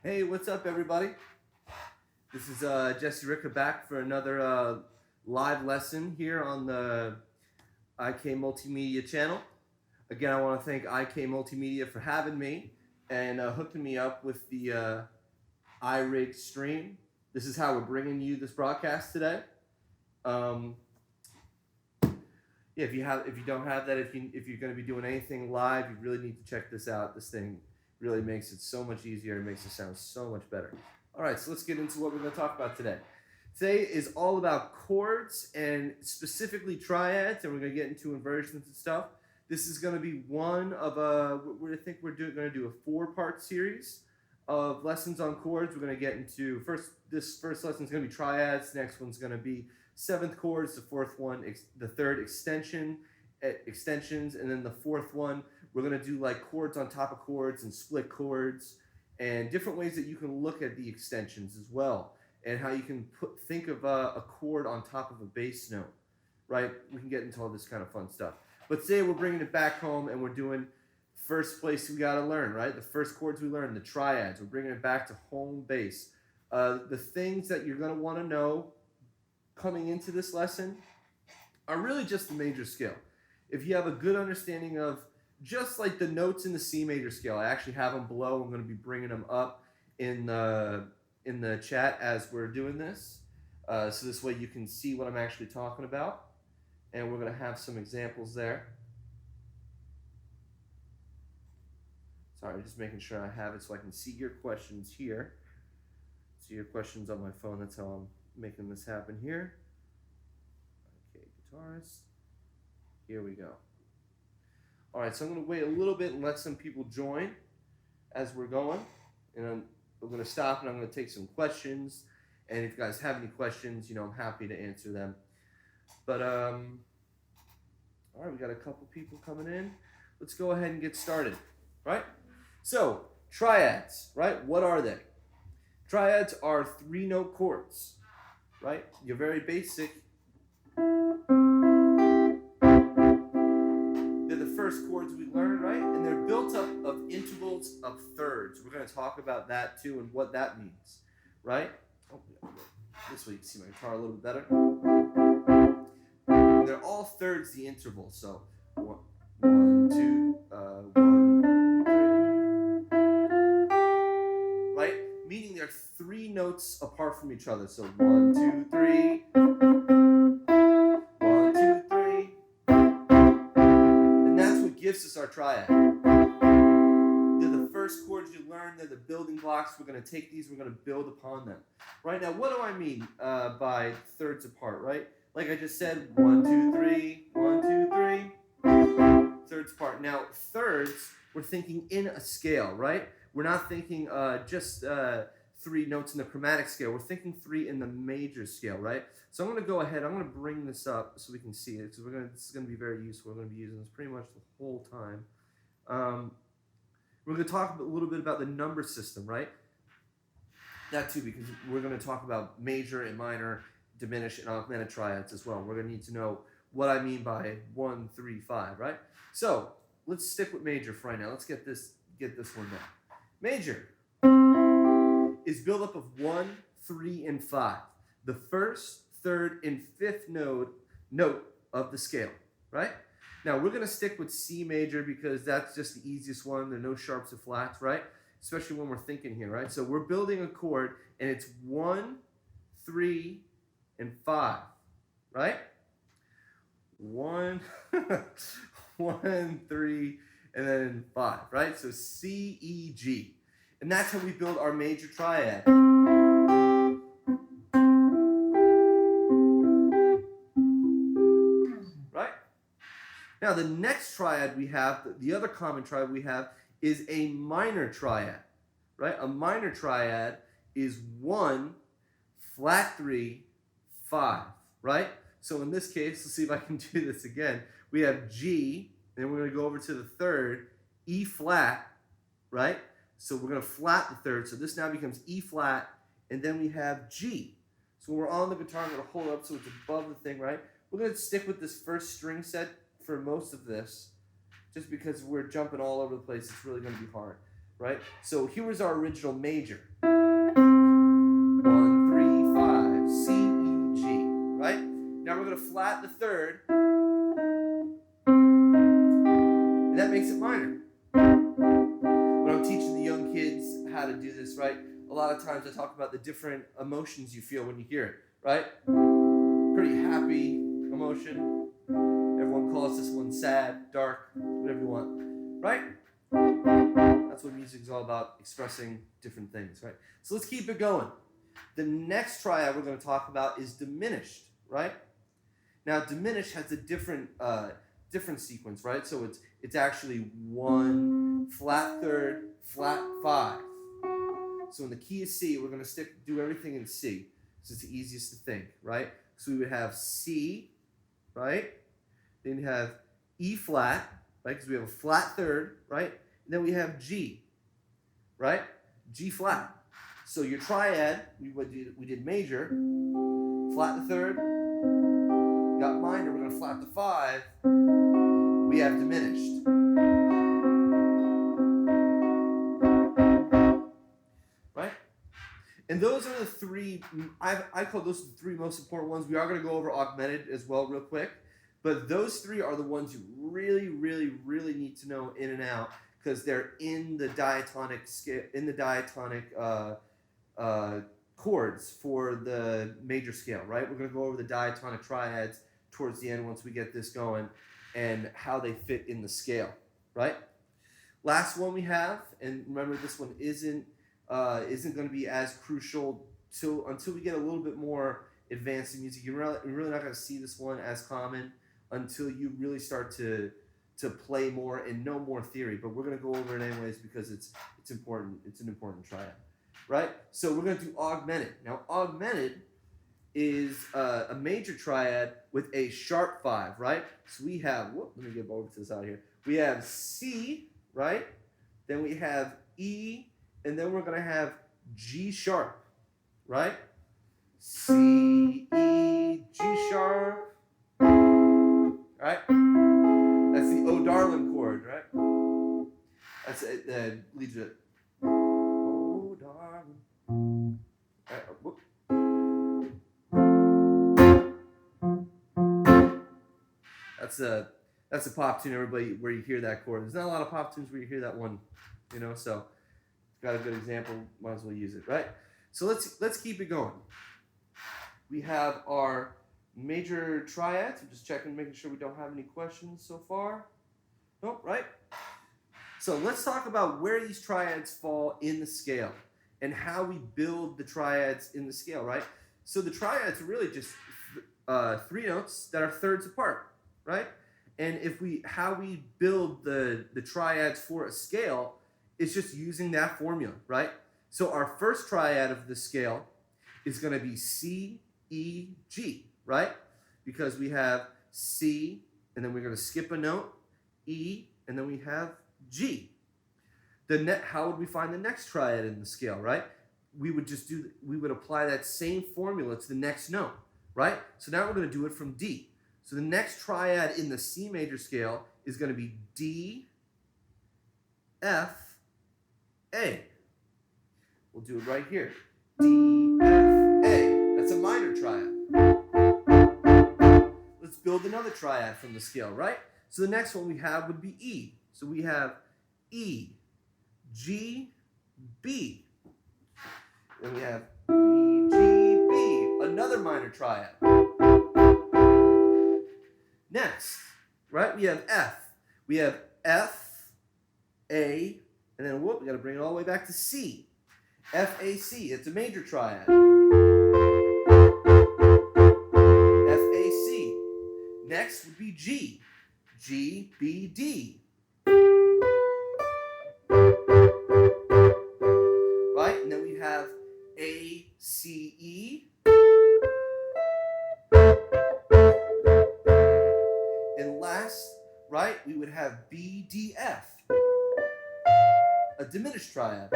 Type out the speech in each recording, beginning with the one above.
Hey, what's up, everybody? This is Jesse Ricca back for another live lesson here on the IK Multimedia channel. Again, I want to thank IK Multimedia for having me and hooking me up with the iRig stream. This is how we're bringing you this broadcast today. Yeah, if you don't have that, if you're going to be doing anything live, you really need to check this out. This thing really makes it so much easier. It makes it sound so much better. All right, so let's get into what we're going to talk about today. Today is all about chords and specifically triads, and we're going to get into inversions and stuff. This is going to be one of I think we're going to do a 4-part series of lessons on chords. We're going to get into this first lesson is going to be triads. Next one's going to be 7th chords. The fourth one, the third extensions, and then the fourth one we're going to do like chords on top of chords and split chords and different ways that you can look at the extensions as well, and how you can think of a chord on top of a bass note, right? We can get into all this kind of fun stuff. But today we're bringing it back home and we're doing first place we got to learn, right? The first chords we learned, the triads. We're bringing it back to home base. The things that you're going to want to know coming into this lesson are really just the major scale. If you have a good understanding of just like the notes in the C major scale, I actually have them below. I'm going to be bringing them up in the chat as we're doing this. So this way you can see what I'm actually talking about. And we're going to have some examples there. Sorry, just making sure I have it so I can see your questions here. See your questions on my phone. That's how I'm making this happen here. Okay, guitarist. Here we go. All right, so I'm going to wait a little bit and let some people join as we're going. And I'm going to stop and I'm going to take some questions. And if you guys have any questions, I'm happy to answer them. But, all right, we got a couple people coming in. Let's go ahead and get started, right? So, triads, right? What are they? Triads are 3-note chords, right? You're very basic. They're the first chords we learned, right? And they're built up of intervals of thirds. We're going to talk about that too and what that means, right? Oh, this way you can see my guitar a little bit better. And they're all thirds the interval. So 1, 2, 1, 3. Right? Meaning they're 3 notes apart from each other. So 1, 2, 3. 1, 2, 3. And that's what gives us our triad. They're the first chords you learn. They're the building blocks. We're going to take these. We're going to build upon them. Right? Now, what do I mean by thirds apart, right? Like I just said, 1, 2, 3, 1, 2, 3. Thirds apart. Now, thirds, we're thinking in a scale, right? We're not thinking just 3 notes in the chromatic scale. We're thinking 3 in the major scale, right? So I'm going to go ahead. I'm going to bring this up so we can see it, because this is going to be very useful. We're going to be using this pretty much the whole time. We're going to talk a little bit about the number system, right? That too, because we're going to talk about major and minor, diminished and augmented triads as well. We're going to need to know what I mean by 1, 3, 5, right? So let's stick with major for right now. Let's get this one down. Major is built up of 1, 3, and 5. The first, third, and fifth note of the scale, right? Now we're going to stick with C major because that's just the easiest one. There are no sharps or flats, right? Especially when we're thinking here, right? So we're building a chord and it's 1, 3, and 5, right? 1, 1, 3, and then 5, right? So C, E, G. And that's how we build our major triad. Right? Now the next triad we have, the other common triad we have, is a minor triad, right? A minor triad is 1, flat 3, 5, right? So in this case, let's see if I can do this again. We have G, and we're going to go over to the third, E flat, right? So we're going to flat the third. So this now becomes E flat, and then we have G. So when we're on the guitar, I'm going to hold it up so it's above the thing, right? We're going to stick with this first string set for most of this, just because we're jumping all over the place. It's really going to be hard, right? So here was our original major. the third, and that makes it minor. When I'm teaching the young kids how to do this, right, a lot of times I talk about the different emotions you feel when you hear it, right? Pretty happy emotion. Everyone calls this one sad, dark, whatever you want, right? That's what music is all about, expressing different things, right? So let's keep it going. The next triad we're going to talk about is diminished, right? Now, diminished has a different sequence, right? So it's actually 1 flat third, flat 5. So in the key is C, we're going to do everything in C, because it's the easiest to think, right? So we would have C, right? Then you have E flat, right? Because we have a flat third, right? And then we have G, right? G flat. So your triad, we did major, flat the third, got minor, we're going to flat the 5, we have diminished. Right? And those are the three, I call those the three most important ones. We are going to go over augmented as well real quick. But those three are the ones you really, really, really need to know in and out, because they're in the diatonic scale, in the diatonic chords for the major scale, right? We're going to go over the diatonic triads towards the end once we get this going, and how they fit in the scale, right? Last one we have, and remember this one isn't going to be as crucial until we get a little bit more advanced in music. You're really not going to see this one as common until you really start to play more and know more theory. But we're going to go over it anyways because it's important. It's an important triad, right? So we're going to do augmented. Now, augmented is a major triad with a sharp 5, right? So we have, let me get over to this out here. We have C, right? Then we have E, and then we're going to have G sharp, right? C, E, G sharp, right? That's the Oh Darling chord, right? That's it, leads it. Oh darling. Right, whoop. That's a pop tune, everybody, where you hear that chord. There's not a lot of pop tunes where you hear that one, you know, so got a good example, might as well use it, right? So let's keep it going. We have our major triads. I'm just checking, making sure we don't have any questions so far. Nope, right? So let's talk about where these triads fall in the scale and how we build the triads in the scale, right? So the triads are really just 3 notes that are thirds apart, right? And how we build the triads for a scale is just using that formula, right? So our first triad of the scale is going to be C, E, G, right? Because we have C, and then we're going to skip a note, E, and then we have G. How would we find the next triad in the scale, right? We would apply that same formula to the next note, right? So now we're going to do it from D. So the next triad in the C major scale is going to be D, F, A. We'll do it right here. D, F, A. That's a minor triad. Let's build another triad from the scale, right? So the next one we have would be E. So we have E, G, B. Then we have E, G, B. Another minor triad. Next, right, we have F. We have F, A, and then we got to bring it all the way back to C. F, A, C. It's a major triad. F, A, C. Next would be G. G, B, D. Right, and then we have A, C, E. And last, right, we would have B, D, F. A diminished triad.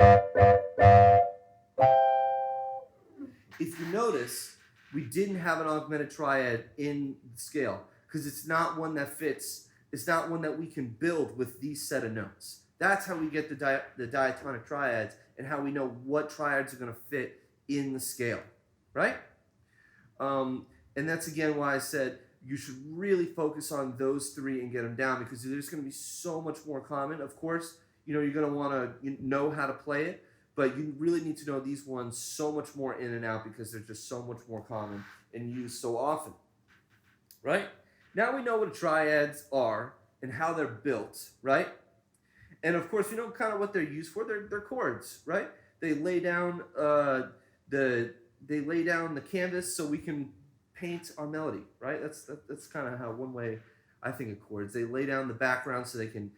If you notice, we didn't have an augmented triad in the scale because it's not one that fits. It's not one that we can build with these set of notes. That's how we get the diatonic triads and how we know what triads are going to fit in the scale, right? And that's again why I said you should really focus on those three and get them down, because they're just going to be so much more common. Of course, you're going to want to know how to play it, but you really need to know these ones so much more in and out, because they're just so much more common and used so often, right? Now we know what triads are and how they're built, right? And of course, we know kind of what they're used for. They're chords, right? They lay down the canvas so we can paint our melody, right? That's kind of how one way I think of chords. They lay down the background so they can,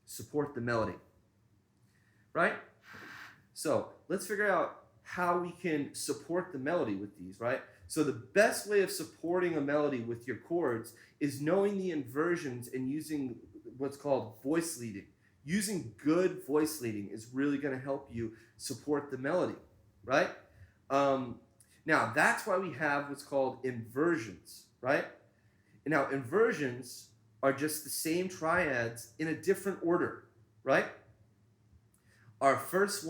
support the melody, right? So let's figure out how we can support the melody with these, right? So the best way of supporting a melody with your chords is knowing the inversions and using what's called voice leading. Using good voice leading is really going to help you support the melody, right? Now, that's why we have what's called inversions, right? And now, inversions are just the same triads in a different order, right? Our first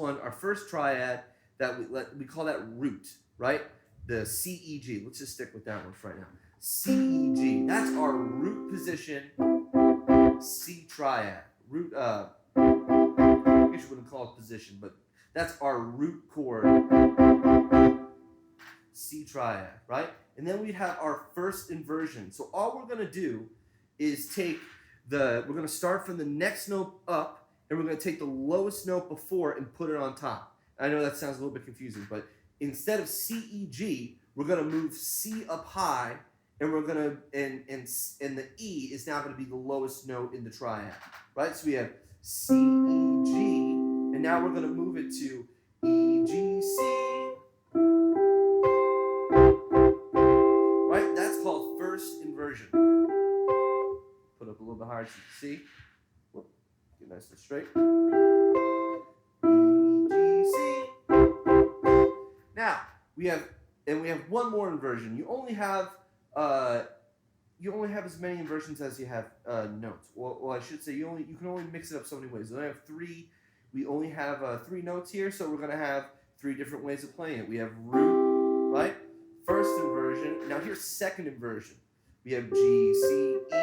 triad, we call that root, right? The C, E, G. Let's just stick with that one for right now. C, E, G. That's our root position, C triad. Root, I guess you wouldn't call it position, but that's our root chord, C triad, right? And then we'd have our first inversion. So all we're going to do is we're going to start from the next note up, and we're going to take the lowest note before and put it on top. I know that sounds a little bit confusing, but instead of C, E, G, we're going to move C up high, and we're going to, and the E is now going to be the lowest note in the triad, right? So we have C, E, G, and now we're going to move it to E, G, C, right? That's called first inversion. Put up a little bit higher so you can see. Whoop, get nice and straight. E, G, C. Now, we have one more inversion. You only have as many inversions as you have notes. Well, I should say you can only mix it up so many ways. We only have three notes here, so we're going to have three different ways of playing it. We have root, right? First inversion. Now here's second inversion. We have G, C, E.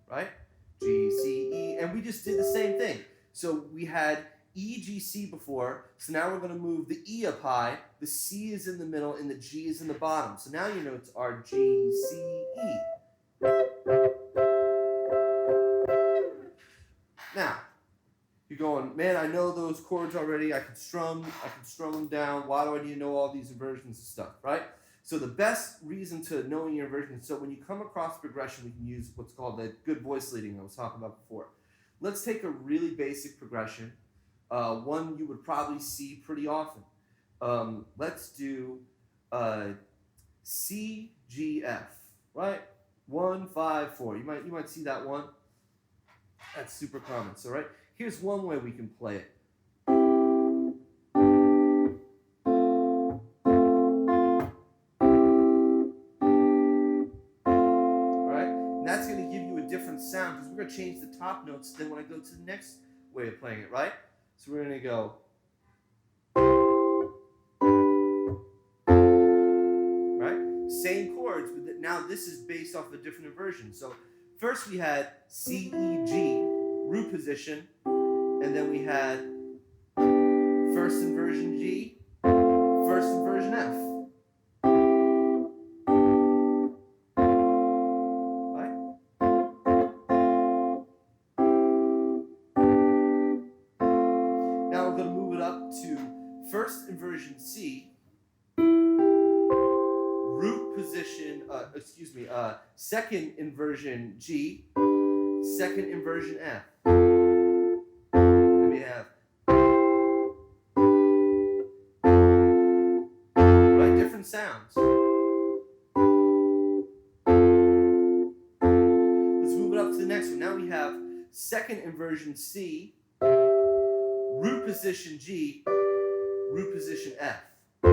Right? G, C, E. And we just did the same thing. So we had E, G, C before, so now we're going to move the E up high, the C is in the middle, and the G is in the bottom. So now your notes are G, C, E. Now, you're going, man, I know those chords already, I can strum them down, why do I need to know all these inversions and stuff, right? So the best reason to knowing your inversions, so when you come across progression, we can use what's called the good voice leading I was talking about before. Let's take a really basic progression. One you would probably see pretty often. Let's do C, G, F, right? 1, 5, 4. You might see that one. That's super common. So right, here's one way we can play it. Alright? And that's going to give you a different sound, because we're going to change the top notes then when I go to the next way of playing it, right? So we're going to go. Right? Same chords, but now this is based off a different inversion. So first we had C, E, G, root position, and then we had first inversion G, first inversion F. First inversion C, root position, second inversion G, second inversion F. And we have, right, different sounds. Let's move it up to the next one. Now we have second inversion C, root position G, root position F. I'm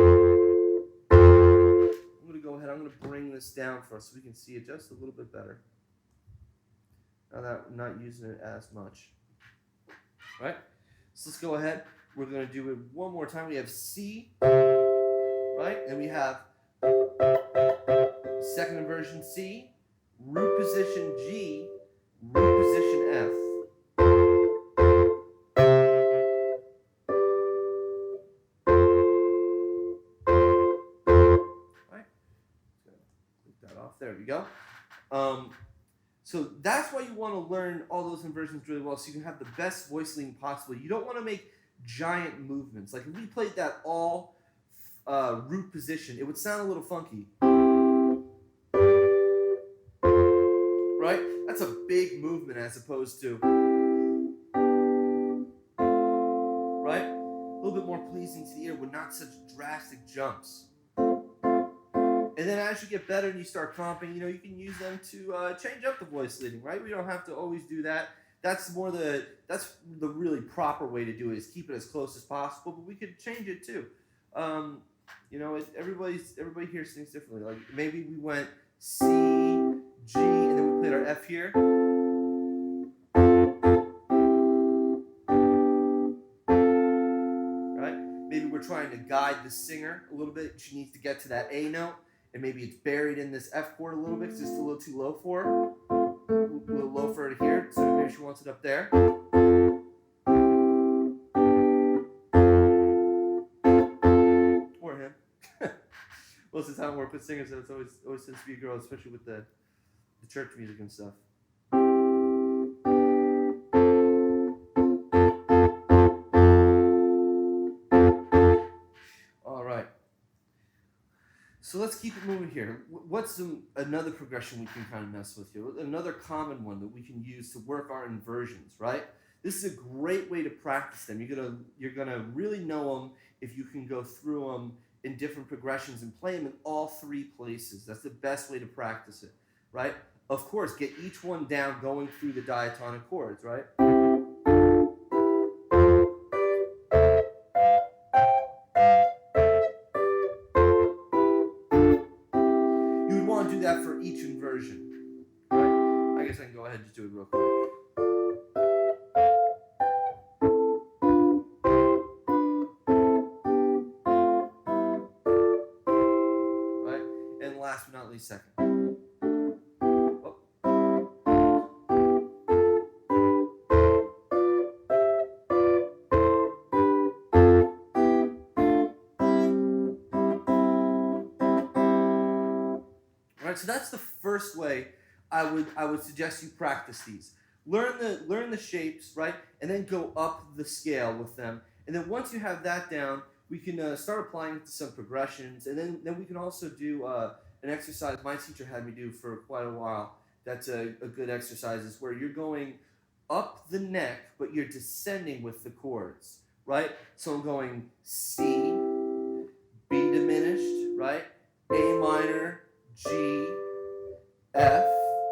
going to go ahead, I'm going to bring this down for us so we can see it just a little bit better. Now that I'm not using it as much. All right? So let's go ahead. We're going to do it one more time. We have C, right? And we have second inversion C, root position G, root position F. Right? Click that off. There we go. So that's why you want to learn all those inversions really well, so you can have the best voice leading possible. You don't want to make giant movements. Like if we played that all root position, it would sound a little funky. Right? That's a big movement as opposed to, right? A little bit more pleasing to the ear with not such drastic jumps. And then as you get better and you start comping, you know, you can use them to change up the voice leading, right? We don't have to always do that. That's the really proper way to do it, is keep it as close as possible, but we could change it too. You know, everybody hears things differently. Like maybe we went C, G, and then we played our F here. Right? Maybe we're trying to guide the singer a little bit. She needs to get to that A note, and maybe it's buried in this F chord a little bit because it's a little too low for her. A little low for her to hear, so maybe she wants it up there. Or him. Most of the time I work with singers, so it's always tends to be a girl, especially with the church music and stuff. All right. So let's keep it moving here. What's another progression we can kind of mess with here? Another common one that we can use to work our inversions, right? This is a great way to practice them. You're gonna really know them if you can go through them in different progressions and play them in all three places. That's the best way to practice it, right? Of course, get each one down going through the diatonic chords, right? You would want to do that for each inversion, right? I guess I can go ahead and just do it real quick. Last but not least, second. Oh. All right, so that's the first way I would suggest you practice these. Learn the shapes, right, and then go up the scale with them. And then once you have that down, we can start applying it to some progressions, and then we can also do an exercise my teacher had me do for quite a while. That's a good exercise, is where you're going up the neck, but you're descending with the chords, right? So I'm going C, B diminished, right? A minor, G, F,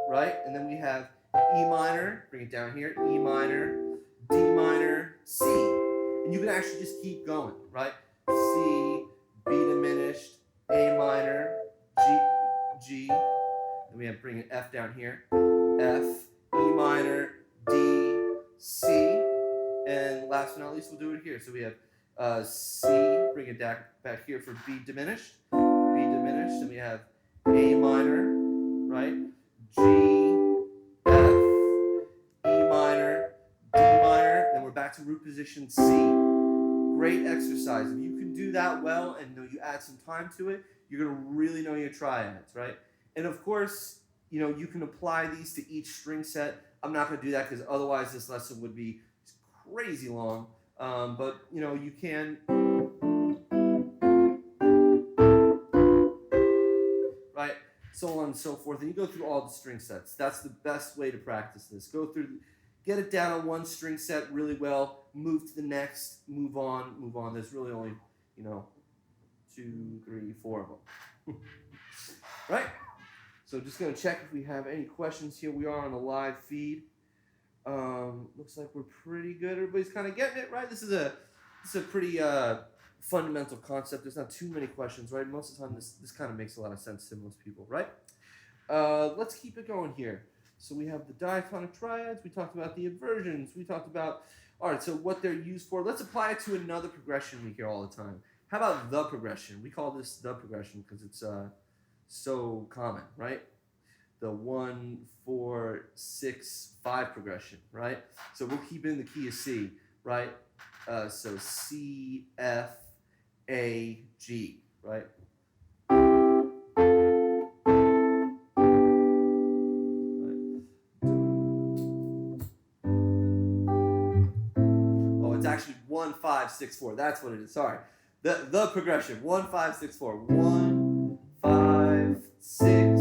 right? And then we have E minor, bring it down here, E minor, D minor, C. And you can actually just keep going, right? C, B diminished, A minor, G, then we have bring an F down here, F, E minor, D, C, and last but not least, we'll do it here. So we have C, bring it back here for B diminished, and we have A minor, right, G, F, E minor, D minor, then we're back to root position C. Great exercise. If you can do that well and you add some time to it, you're going to really know your triads, right? And of course, you know, you can apply these to each string set. I'm not going to do that because otherwise this lesson would be crazy long. But, you know, you can. Right? So on and so forth. And you go through all the string sets. That's the best way to practice this. Go through, get it down on one string set really well, move to the next, move on. There's really only, you know, 2, 3, 4 of them. Right? So just going to check if we have any questions here. We are on a live feed. Looks like we're pretty good. Everybody's kind of getting it, right? This is a pretty fundamental concept. There's not too many questions, right? Most of the time this kind of makes a lot of sense to most people, right? Let's keep it going here. So we have the diatonic triads. We talked about the inversions. We talked about All right, so what they're used for, let's apply it to another progression we hear all the time. How about the progression? We call this the progression because it's so common, right? The 1, 4, 6, 5 progression, right? So we'll keep in the key of C, right? So C, F, A, G, right? Oh, it's actually 1, 5, 6, 4. That's what it is. Sorry. The progression 1, 5, 6, 4. 1, 5, 6,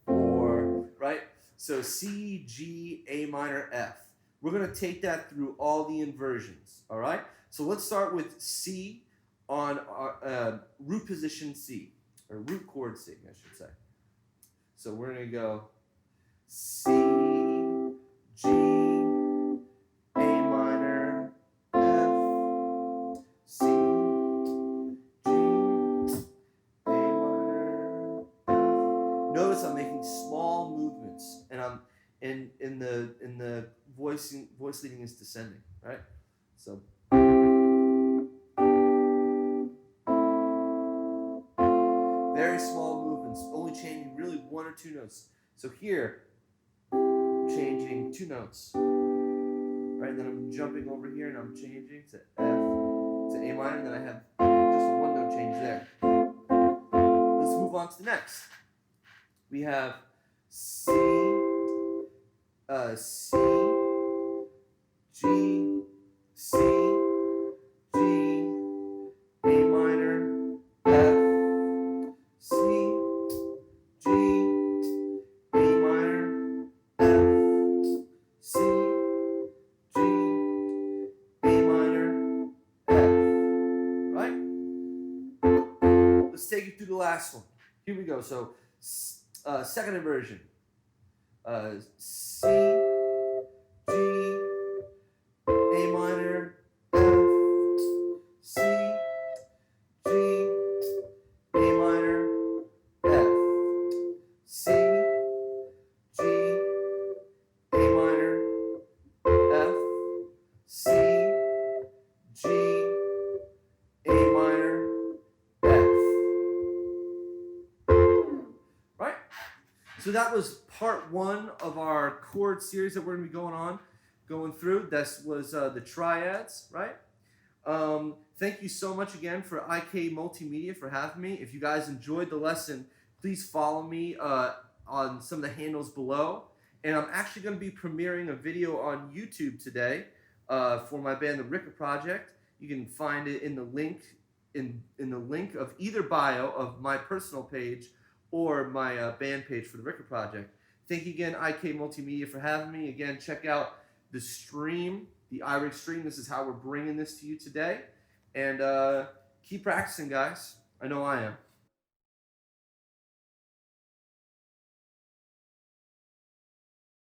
4. Right? So C, G, A minor, F. We're going to take that through all the inversions. All right? So let's start with C on our root position C, or root chord C, I should say. So we're going to go C, G, A minor, F, C, G, A minor, F. Notice I'm making small movements, and I'm in the voice leading is descending, right? So very small movements, only changing really 1 or 2 notes. So here, I'm changing 2 notes. Right, then I'm jumping over here and I'm changing to F, to A minor, and then I have just a 1 note change there. Let's move on to the next. We have C, G, C, G, A minor, F, C, G, A minor, F, C, G, A minor, F. Right? Let's take it through the last one. Here we go. So, second inversion. C, G, A minor, F, C, G, A minor, F, C, G, A minor, F, C, G, A minor, F. Right? So that was part 1 of our chord series that we're going to be going through. This was the triads, right? Thank you so much again for IK Multimedia for having me. If you guys enjoyed the lesson, please follow me on some of the handles below. And I'm actually going to be premiering a video on YouTube today for my band, the Ricca Project. You can find it in the link in the link of either bio of my personal page or my band page for the Ricca Project. Thank you again, IK Multimedia, for having me. Again, check out the stream, the iRig stream. This is how we're bringing this to you today. And keep practicing, guys. I know I am.